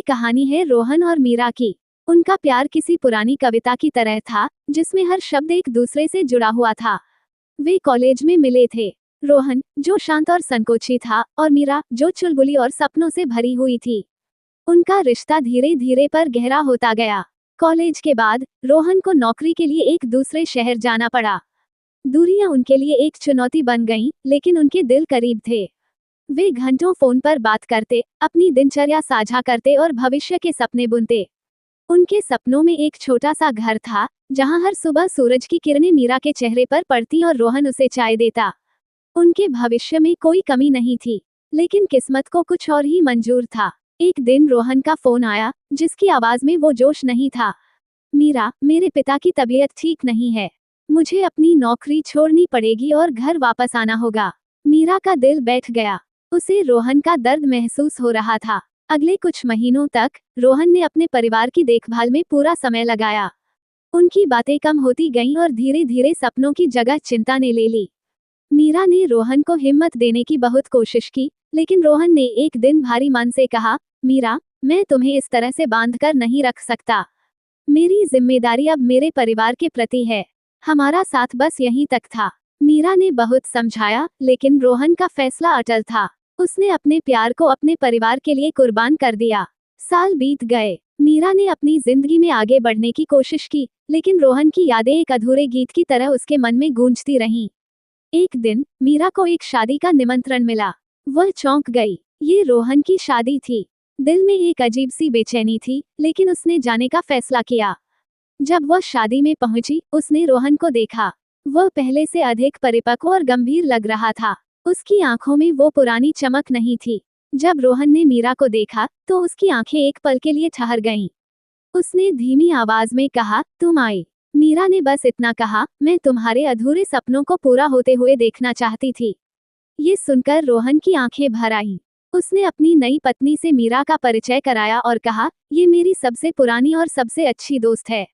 कहानी है रोहन और मीरा की। उनका प्यार किसी पुरानी कविता की तरह था, जिसमें हर शब्द एक दूसरे से जुड़ा हुआ था। वे कॉलेज में मिले थे। रोहन, जो शांत और संकोची था, और मीरा, जो चुलबुली और सपनों से भरी हुई थी। उनका रिश्ता धीरे धीरे पर गहरा होता गया। कॉलेज के बाद रोहन को नौकरी के लिए एक दूसरे शहर जाना पड़ा। दूरियां उनके लिए एक चुनौती बन गईं, लेकिन उनके दिल करीब थे। वे घंटों फोन पर बात करते, अपनी दिनचर्या साझा करते और भविष्य के सपने बुनते। उनके सपनों में एक छोटा सा घर था, जहां हर सुबह सूरज की किरणें मीरा के चेहरे पर पड़ती और रोहन उसे चाय देता। उनके भविष्य में कोई कमी नहीं थी, लेकिन किस्मत को कुछ और ही मंजूर था। एक दिन रोहन का फोन आया, जिसकी आवाज में वो जोश नहीं था। मीरा, मेरे पिता की तबीयत ठीक नहीं है। मुझे अपनी नौकरी छोड़नी पड़ेगी और घर वापस आना होगा। मीरा का दिल बैठ गया। उसे रोहन का दर्द महसूस हो रहा था। अगले कुछ महीनों तक रोहन ने अपने परिवार की देखभाल में पूरा समय लगाया। उनकी बातें कम होती गईं और धीरे धीरे सपनों की जगह चिंता ने ले ली। मीरा ने रोहन को हिम्मत देने की बहुत कोशिश की, लेकिन रोहन ने एक दिन भारी मन से कहा, मीरा, मैं तुम्हें इस तरह से बांधकर नहीं रख सकता। मेरी जिम्मेदारी अब मेरे परिवार के प्रति है। हमारा साथ बस यहीं तक था। मीरा ने बहुत समझाया, लेकिन रोहन का फैसला अटल था। उसने अपने प्यार को अपने परिवार के लिए कुर्बान कर दिया। साल बीत गए। मीरा ने अपनी जिंदगी में आगे बढ़ने की कोशिश की, लेकिन रोहन की यादें एक अधूरे गीत की तरह उसके मन में गूंजती रहीं। एक दिन मीरा को एक शादी का निमंत्रण मिला। वह चौंक गई। ये रोहन की शादी थी। दिल में एक अजीब सी बेचैनी थी, लेकिन उसने जाने का फैसला किया। जब वह शादी में पहुंची, उसने रोहन को देखा। वह पहले से अधिक परिपक्व और गंभीर लग रहा था। उसकी आंखों में वो पुरानी चमक नहीं थी। जब रोहन ने मीरा को देखा, तो उसकी आंखें एक पल के लिए ठहर गईं। उसने धीमी आवाज में कहा, तुम आई। मीरा ने बस इतना कहा, मैं तुम्हारे अधूरे सपनों को पूरा होते हुए देखना चाहती थी। ये सुनकर रोहन की आंखें भर आईं। उसने अपनी नई पत्नी से मीरा का परिचय कराया और कहा, ये मेरी सबसे पुरानी और सबसे अच्छी दोस्त है।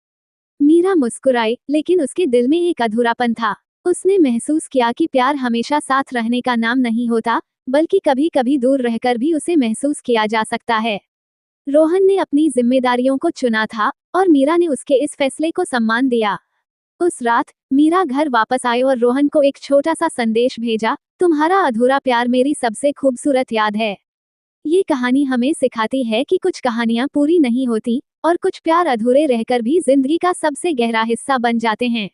मीरा मुस्कुराई, लेकिन उसके दिल में एक अधूरापन था। उसने महसूस किया कि प्यार हमेशा साथ रहने का नाम नहीं होता, बल्कि कभी कभी दूर रहकर भी उसे महसूस किया जा सकता है। रोहन ने अपनी जिम्मेदारियों को चुना था, और मीरा ने उसके इस फैसले को सम्मान दिया। उस रात मीरा घर वापस आई और रोहन को एक छोटा सा संदेश भेजा, तुम्हारा अधूरा प्यार मेरी सबसे खूबसूरत याद है। ये कहानी हमें सिखाती है कि कुछ कहानियां पूरी नहीं होती, और कुछ प्यार अधूरे रहकर भी जिंदगी का सबसे गहरा हिस्सा बन जाते हैं।